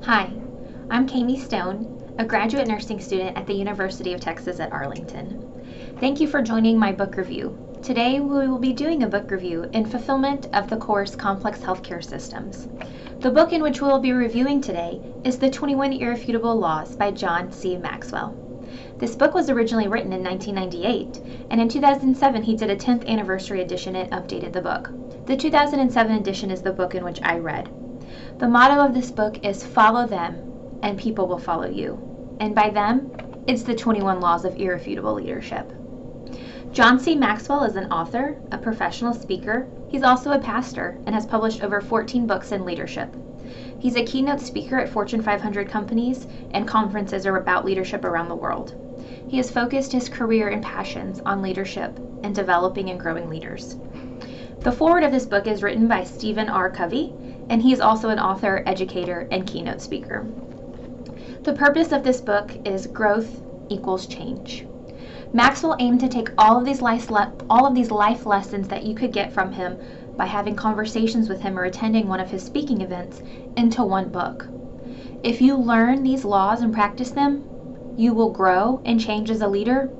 Hi, I'm Kami Stone, a graduate nursing student at the University of Texas at Arlington. Thank you for joining my book review. Today we will be doing a book review in fulfillment of the course Complex Healthcare Systems. The book in which we will be reviewing today is The 21 Irrefutable Laws by John C. Maxwell. This book was originally written in 1998, and in 2007 he did a 10th anniversary edition and updated the book. The 2007 edition is the book in which I read. The motto of this book is "Follow them, and people will follow you." And by them, it's the 21 Laws of Irrefutable Leadership. John C. Maxwell is an author, a professional speaker. He's also a pastor and has published over 14 books in leadership. He's a keynote speaker at Fortune 500 companies and conferences about leadership around the world. He has focused his career and passions on leadership and developing and growing leaders. The foreword of this book is written by Stephen R. Covey, and he is also an author, educator, and keynote speaker. The purpose of this book is growth equals change. Maxwell aimed to take all of these life lessons that you could get from him by having conversations with him or attending one of his speaking events into one book. If you learn these laws and practice them, you will grow and change as a leader,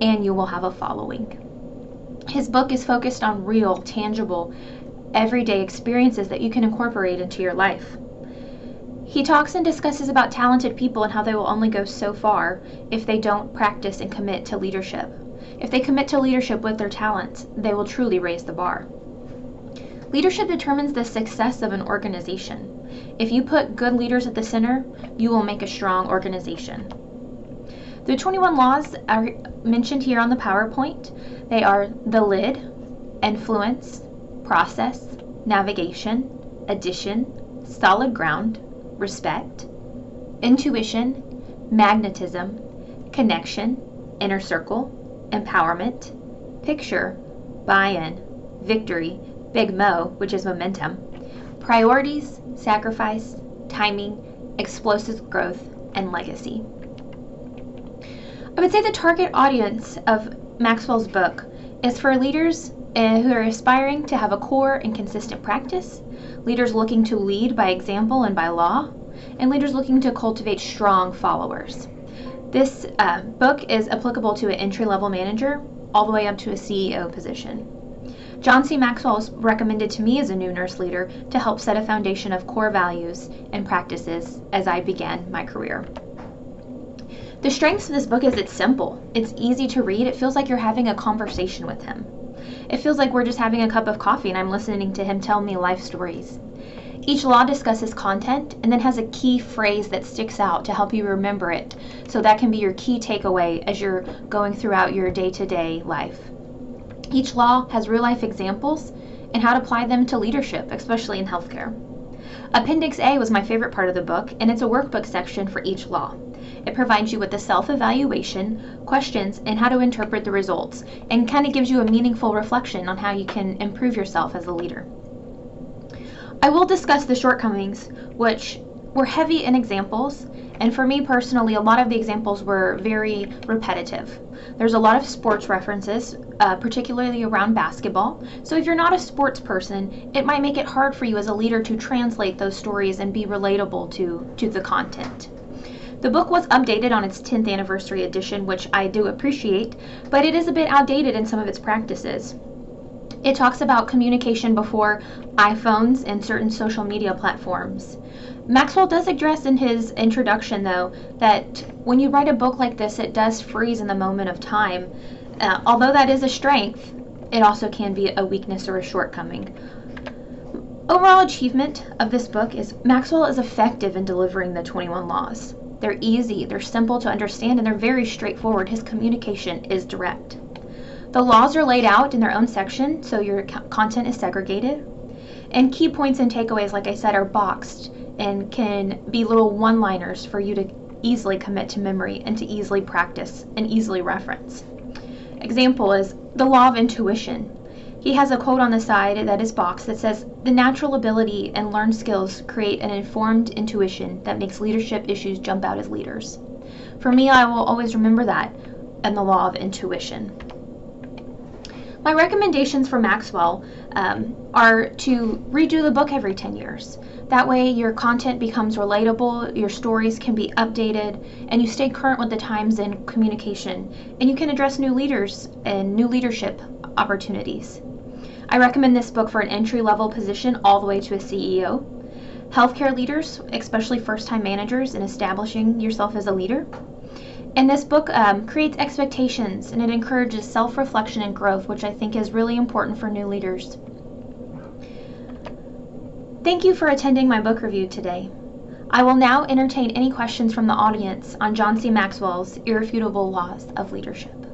and you will have a following. His book is focused on real, tangible, everyday experiences that you can incorporate into your life. He talks and discusses about talented people and how they will only go so far if they don't practice and commit to leadership. If they commit to leadership with their talents, they will truly raise the bar. Leadership determines the success of an organization. If you put good leaders at the center, you will make a strong organization. The 21 laws are mentioned here on the PowerPoint. They are the lid, influence, process, navigation, addition, solid ground, respect, intuition, magnetism, connection, inner circle, empowerment, picture, buy-in, victory, big Mo, which is momentum, priorities, sacrifice, timing, explosive growth, and legacy. I would say the target audience of Maxwell's book is for leaders who are aspiring to have a core and consistent practice, leaders looking to lead by example and by law, and leaders looking to cultivate strong followers. This book is applicable to an entry-level manager all the way up to a CEO position. John C. Maxwell was recommended to me as a new nurse leader to help set a foundation of core values and practices as I began my career. The strengths of this book is it's simple, it's easy to read, it feels like you're having a conversation with him. It feels like we're just having a cup of coffee and I'm listening to him tell me life stories. Each law discusses content and then has a key phrase that sticks out to help you remember it, so that can be your key takeaway as you're going throughout your day-to-day life. Each law has real-life examples and how to apply them to leadership, especially in healthcare. Appendix A was my favorite part of the book, and it's a workbook section for each law. It provides you with the self-evaluation, questions, and how to interpret the results, and kind of gives you a meaningful reflection on how you can improve yourself as a leader. I will discuss the shortcomings, which were heavy in examples, and for me personally, a lot of the examples were very repetitive. There's a lot of sports references, particularly around basketball, so if you're not a sports person, it might make it hard for you as a leader to translate those stories and be relatable to the content. The book was updated on its 10th anniversary edition, which I do appreciate, but it is a bit outdated in some of its practices. It talks about communication before iPhones and certain social media platforms. Maxwell does address in his introduction, though, that when you write a book like this, it does freeze in the moment of time. Although that is a strength, it also can be a weakness or a shortcoming. Overall achievement of this book is Maxwell is effective in delivering the 21 laws. They're easy, they're simple to understand, and they're very straightforward. His communication is direct. The laws are laid out in their own section, so your content is segregated. And key points and takeaways, like I said, are boxed and can be little one-liners for you to easily commit to memory and to easily practice and easily reference. Example is the law of intuition. He has a quote on the side that is boxed that says, "The natural ability and learned skills create an informed intuition that makes leadership issues jump out as leaders." For me, I will always remember that and the law of intuition. My recommendations for Maxwell are to redo the book every 10 years. That way your content becomes relatable, your stories can be updated, and you stay current with the times in communication, and you can address new leaders and new leadership opportunities. I recommend this book for an entry-level position all the way to a CEO. Healthcare leaders, especially first-time managers, in establishing yourself as a leader. And this book creates expectations, and it encourages self-reflection and growth, which I think is really important for new leaders. Thank you for attending my book review today. I will now entertain any questions from the audience on John C. Maxwell's Irrefutable Laws of Leadership.